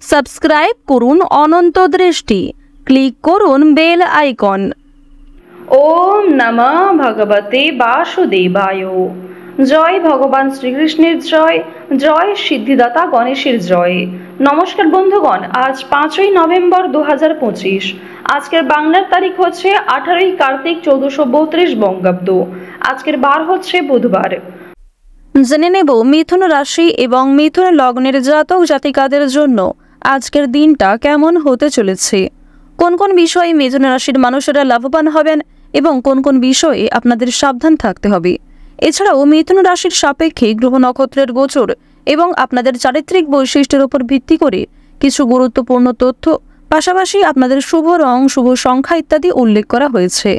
Subscribe করুন অনন্ত দৃষ্টি, click করুন বেল আইকন। ওম নমঃ ভগবতে বাসুদেবায়। জয় ভগবান শ্রীকৃষ্ণের জয়, জয় সিদ্ধিদাতা গণেশের জয়। নমস্কার বন্ধুগণ, আজ 5ই নভেম্বর 2025। আজকের বাংলার তারিখ হচ্ছে 18ই কার্তিক 1432 বঙ্গাব্দ। আজকের বার হচ্ছে বুধবার। জেনে নেব মিথুন রাশি এবং মিথুন লগ্নের জাতক জাতিকাদের জন্য আজকের দিনটা কেমন হতে চলেছে, কোন কোন বিষয়ে মিথুন রাশির মানুষেরা লাভবান হবেন এবং কোন কোন বিষয়ে আপনাদের সাবধান থাকতে হবে। এছাড়াও মিথুন রাশির সাপেক্ষে গ্রহ নক্ষত্রের গোচর এবং আপনাদের চারিত্রিক বৈশিষ্ট্যের উপর ভিত্তি করে কিছু গুরুত্বপূর্ণ তথ্য, পাশাপাশি আপনাদের শুভ রং, শুভ সংখ্যা ইত্যাদি উল্লেখ করা হয়েছে।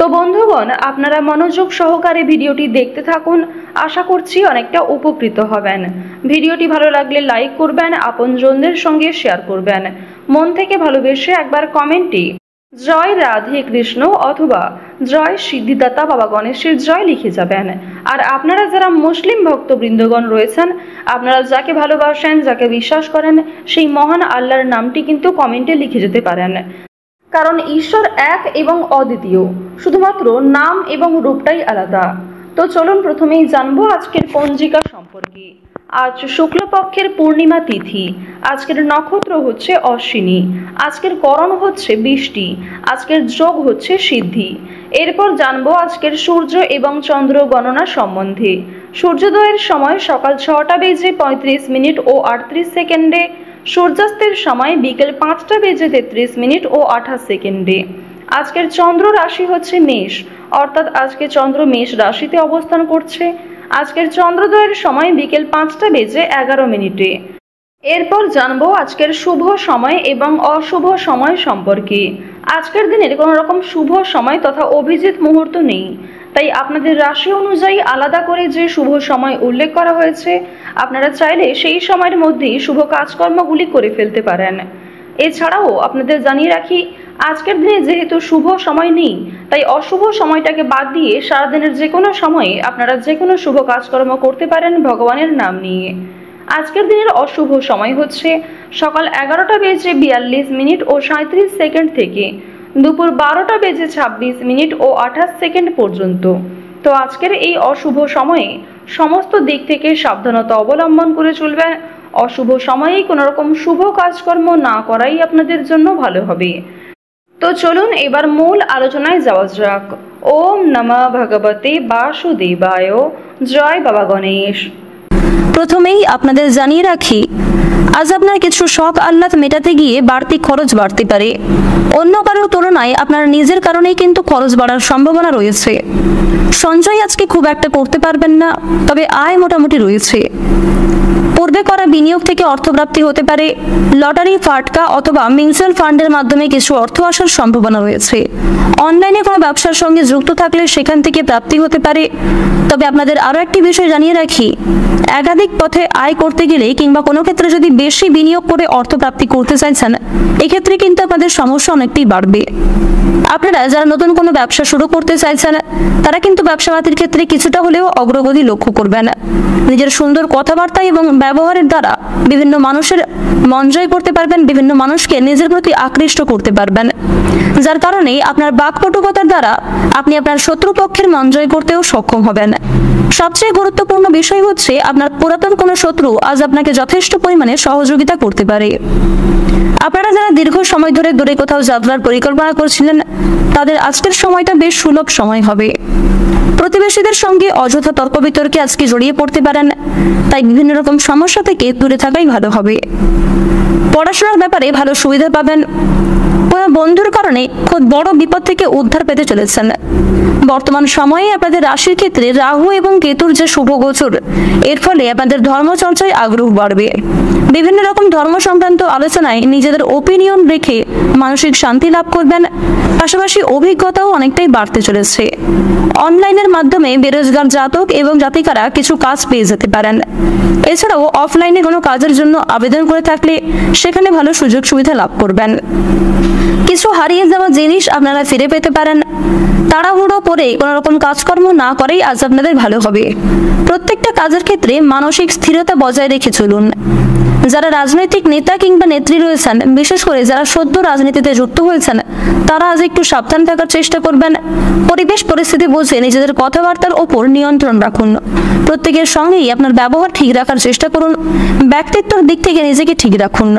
তো বন্ধুগণ, আপনারা মনোযোগ সহকারে ভিডিওটি দেখতে থাকুন। আশা করছি অনেকটা উপকৃত হবেন। ভিডিওটি ভালো লাগলে লাইক করবেন, আপনজনদের সঙ্গে শেয়ার করবেন। মন থেকে ভালোবেসে একবার কমেন্টে জয় রাধে কৃষ্ণ অথবা জয় সিদ্ধিদাতা বাবা গণেশের জয় লিখে যাবেন। আর আপনারা যারা মুসলিম ভক্তবৃন্দগণ রয়েছেন, আপনারা যাকে ভালোবাসেন, যাকে বিশ্বাস করেন, সেই মহান আল্লাহর নামটি কিন্তু কমেন্টে লিখে যেতে পারেন। কারণ ঈশ্বর এক এবং অদ্বিতীয়, শুধুমাত্র নাম এবং রূপটাই আলাদা। তো চলুন প্রথমেই জানবো আজকের পঞ্জিকা সম্পর্কে। আজ শুক্লপক্ষের পূর্ণিমা তিথি। আজকের নক্ষত্র হচ্ছে অশ্বিনী। আজকের করণ হচ্ছে বৃষ্টি। আজকের যোগ হচ্ছে সিদ্ধি। এরপর জানবো আজকের সূর্য এবং চন্দ্র গণনা সম্বন্ধে। সূর্যোদয়ের সময় সকাল 6:35 ও 38 সেকেন্ডে, সূর্যাস্তের সময় বিকেল 5:33 ও 28 সেকেন্ডে। আজকের চন্দ্র রাশি হচ্ছে মেষ, অর্থাৎ আজকে চন্দ্র মেষ রাশিতে অবস্থান করছে। আজকের চন্দ্রোদয়ের সময় বিকেল 5:11। এরপর জানবো আজকের শুভ সময় এবং অশুভ সময় সম্পর্কে। আজকের দিনের কোনো রকম শুভ সময় তথা অভিজিৎ মুহূর্ত নেই, তাই আপনাদের রাশি অনুযায়ী আলাদা করে যে শুভ সময় উল্লেখ করা হয়েছে, আপনারা চাইলে সেই সময়ের মধ্যেই শুভ কাজকর্মগুলি করে ফেলতে পারেন। এছাড়াও আপনাদের জানিয়ে রাখি, আজকের দিনে যেহেতু শুভ সময় নেই, তাই অশুভ সময়টাকে বাদ দিয়ে সারাদিনের যে কোনো সময়ে আপনারা যে কোনো শুভ কাজকর্ম করতে পারেন ভগবানের নাম নিয়ে। আজকের দিনের অশুভ সময় হচ্ছে সকাল 11:42 ও 37 সেকেন্ড থেকে দুপুর 12:26 ও 28 সেকেন্ড পর্যন্ত। তো আজকের এই অশুভ সময়ে সমস্ত দিক থেকে সাবধানতা অবলম্বন করে চলবেন। অশুভ সময়ে কোনো রকম শুভ কাজকর্ম না করাই আপনাদের জন্য ভালো হবে। তো চলুন এবার মূল আলোচনায় যাওয়া যাক। ওম নমঃ ভগবতে বাসুদেবায়। জয় বাবা গণেশ। প্রথমেই আপনাদের জানিয়ে রাখি, আজ আপনার কিছু শখ আহ্লাদ মেটাতে গিয়ে বাড়তি খরচ বাড়তে পারে। অন্য কারোর তুলনায় আপনার নিজের কারণেই কিন্তু খরচ বাড়ার সম্ভাবনা রয়েছে। সঞ্চয় আজকে খুব একটা করতে পারবেন না, তবে আয় মোটামুটি রয়েছে। পূর্বে করা বিনিয়োগ থেকে অর্থপ্রাপ্তি হতে পারে। লটারি, ফাটকা অথবা মিউচুয়াল ফান্ডের মাধ্যমে কিছু অর্থ আসার সম্ভাবনা রয়েছে। অনলাইনে কোনো ব্যবসার সঙ্গে যুক্ত থাকলে সেখান থেকে প্রাপ্তি হতে পারে। তবে আপনাদের আরও একটি বিষয় জানিয়ে রাখি, একাধিক পথে আয় করতে গেলে কিংবা কোনো ক্ষেত্রে যদি বেশি বিনিয়োগ করে অর্থপ্রাপ্তি করতে চাইছেন, এক্ষেত্রে কিন্তু আপনাদের সমস্যা অনেকটাই বাড়বে। আপনারা যারা নতুন কোনো ব্যবসা শুরু করতে চাইছেন, তারা কিন্তু ব্যবসাপাতির ক্ষেত্রে কিছুটা হলেও অগ্রগতি লক্ষ্য করবেন। নিজের সুন্দর কথাবার্তা এবং ব্যবহারের দ্বারা বিভিন্ন মানুষের মন জয় করতে পারবেন, বিভিন্ন মানুষকে নিজের প্রতি আকৃষ্ট করতে পারবেন, যার কারণে আপনার বাকপটুকতার দ্বারা আপনি আপনার শত্রুপক্ষের মন জয় করতেও সক্ষম হবেন। সবচেয়ে গুরুত্বপূর্ণ বিষয় হচ্ছে আপনার পুরাতন কোনো শত্রু আজ আপনাকে যথেষ্ট পরিমাণে সহযোগিতা করতে পারে। আপনারা যারা দীর্ঘ সময় ধরে দূরে কোথাও যাত্রার পরিকল্পনা করছিলেন, তাদের আজকের সময়টা বেশ সুলভ সময় হবে। প্রতিবেশীদের সঙ্গে অযথা তর্ক বিতর্কে আজকে জড়িয়ে পড়তে পারেন, তাই বিভিন্ন রকম সমস্যা থেকে দূরে থাকাই ভালো হবে। পড়াশোনার ব্যাপারে ভালো সুবিধা পাবেন। কোনো বন্ধুর কারণে খুব বড় বিপদ থেকে উদ্ধার পেতে চলেছেন। বর্তমান সময়ে আপনাদের রাশির ক্ষেত্রে রাহু এবং কেতুর যে শুভ গোচর, এর ফলে আপনাদের ধর্মচর্চায় আগ্রহ বাড়বে। বিভিন্ন রকম ধর্ম সংক্রান্ত আলোচনায় নিজেদের ওপিনিয়ন রেখে মানসিক শান্তি লাভ করবেন। পাশাপাশি অভিজ্ঞতাও অনেকটাই বাড়তে চলেছে। অনলাইনের মাধ্যমে বেরোজগার জাতক এবং জাতিকারা কিছু কাজ পেয়ে যেতে পারেন। এছাড়াও অফলাইনে কোনো কাজের জন্য আবেদন করে থাকলে সেখানে ভালো সুযোগ সুবিধা লাভ করবেন। কিছু হারিয়ে যাওয়া জিনিস আপনারা ফিরে পেতে পারেন। তাড়াহুড়ো করে কোনো রকম কাজকর্ম না করেই আজ আপনাদের ভালো হবে। প্রত্যেকটা কাজের ক্ষেত্রে মানসিক স্থিরতা বজায় রেখে চলুন। যারা রাজনৈতিক নেতা কিংবা নেত্রী রয়েছেন, বিশেষ করে যারা সদ্য রাজনীতিতে যুক্ত হয়েছেন, তারা আজ একটু সাবধান থাকার চেষ্টা করবেন। পরিবেশ পরিস্থিতি বুঝে নিজেদের কথাবার্তার ওপর নিয়ন্ত্রণ রাখুন। প্রত্যেকের সঙ্গেই আপনার ব্যবহার ঠিক রাখার চেষ্টা করুন। ব্যক্তিত্বের দিক থেকে নিজেকে ঠিক রাখুন।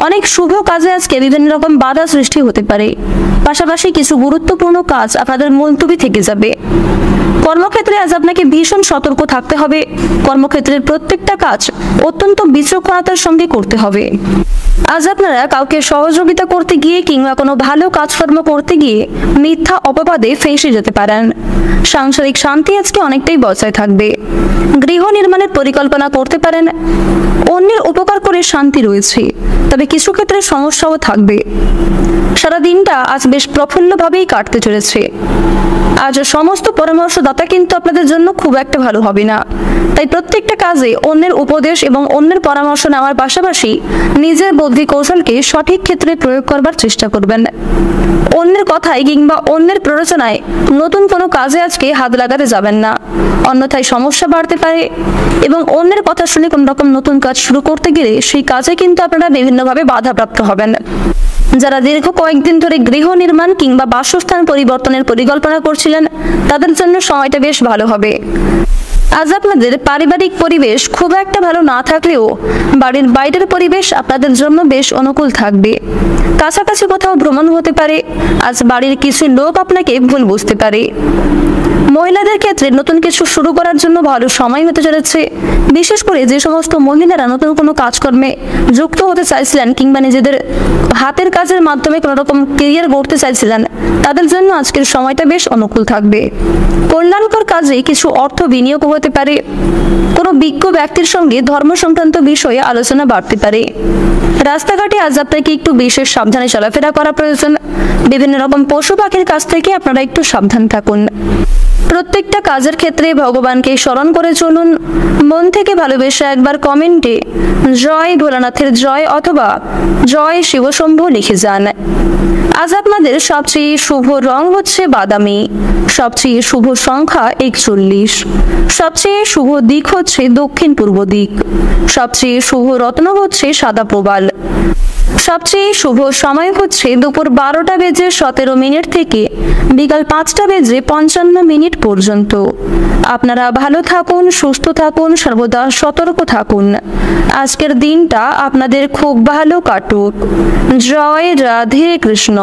অনেক শুভ কাজে আজকে বিভিন্ন রকম বাধা সৃষ্টি হতে পারে। পাশাপাশি কিছু গুরুত্বপূর্ণ কাজ আপনাদের মুলতবি থেকে যাবে। কর্মক্ষেত্রে আজ আপনাকে ভীষণ সতর্ক থাকতে হবে। কর্মক্ষেত্রের প্রত্যেকটা কাজ অত্যন্ত বিচক্ষণতার সঙ্গে করতে হবে। আজ আপনারা কাউকে সহযোগিতা করতে গিয়ে কিংবা কোনো ভালো কাজকর্ম করতে গিয়ে মিথ্যা অপবাদে ফেঁসে যেতে পারেন। সাংসারিক শান্তি আজকে অনেকটাই বজায় থাকবে। গৃহ নির্মাণের পরিকল্পনা করতে পারেন। অন্যের উপকার করে শান্তি রয়েছে, তবে কিছু ক্ষেত্রে সমস্যাও থাকবে। সারা দিনটা আজ বেশ প্রফুল্লভাবেই কাটতে চলেছে। আজ সমস্ত পরামর্শদাতা কিন্তু আপনাদের জন্য খুব একটা ভালো হবে না। তাই প্রত্যেকটা কাজে অন্যের উপদেশ এবং অন্যের পরামর্শ নেওয়ার পাশাপাশি নিজের বুদ্ধি কৌশলকে সঠিক ক্ষেত্রে প্রয়োগ করবার চেষ্টা করবেন। অন্যের কথায় কিংবা অন্যের প্ররোচনায় নতুন কোনো কাজে আজকে হাত লাগাতে যাবেন না, অন্যথায় সমস্যা বাড়তে পারে এবং অন্যের কথা শুনে কোনো রকম নতুন কাজ শুরু করতে গেলে সেই কাজে কিন্তু আপনারা বিভিন্নভাবে বাধাপ্রাপ্ত হবেন। যারা দীর্ঘ কয়েকদিন ধরে গৃহ নির্মাণ কিংবা বাসস্থান পরিবর্তনের পরিকল্পনা করছিলেন, তাদের জন্য সময়টা বেশ ভালো হবে। আজ আপনাদের পারিবারিক পরিবেশ খুব একটা ভালো না থাকলেও বাড়ির বাইরের পরিবেশ আপনাদের জন্য বেশ অনুকূল থাকবে। কাছাকাছি কোথাও ভ্রমণ হতে পারে। আজ বাড়ির কিছু লোক আপনাকে ভুল বুঝতে পারে। মহিলাদের ক্ষেত্রে নতুন কিছু শুরু করার জন্য ভালো সময় হতে চলেছে। বিশেষ করে যে সমস্ত মহিলারা নতুন কোনো কাজকর্মে যুক্ত হতে চাইছিলেন কিংবা নিজেদের হাতের কাজের মাধ্যমে কোনো রকম কেরিয়ার গড়তে চাইছিলেন, তাদের জন্য আজকের সময়টা বেশ অনুকূল থাকবে। কল্যাণকর কাজে কিছু অর্থ বিনিয়োগ হতে পারে। কোনো বিজ্ঞ ব্যক্তির সঙ্গে ধর্ম সংক্রান্ত বিষয়ে আলোচনা বাড়তে পারে। রাস্তাঘাটে আজ আপনাকে একটু বিশেষ সাবধানে চলাফেরা করা প্রয়োজন। বিভিন্ন রকম পশু পাখির কাছ থেকে আপনারা একটু সাবধান থাকুন। প্রত্যেকটা কাজের ক্ষেত্রে ভগবানকে স্মরণ করে চলুন। মন থেকে ভালোবেসে একবার কমেন্টে জয় ভোলানাথের জয় অথবা জয় শিবশম্ভু লিখে যান। আজ আপনাদের সবচেয়ে শুভ রং হচ্ছে বাদামি, সবচেয়ে শুভ সংখ্যা 41, সবচেয়ে শুভ দিক হচ্ছে দক্ষিণ পূর্ব দিক, সবচেয়ে শুভ রত্ন হচ্ছে সাদা প্রবাল, সবচেয়ে শুভ সময় হচ্ছে দুপুর 12:17 থেকে বিকাল 5:55 পর্যন্ত। আপনারা ভালো থাকুন, সুস্থ থাকুন, সর্বদা সতর্ক থাকুন। আজকের দিনটা আপনাদের খুব ভালো কাটুক। জয় রাধে কৃষ্ণ।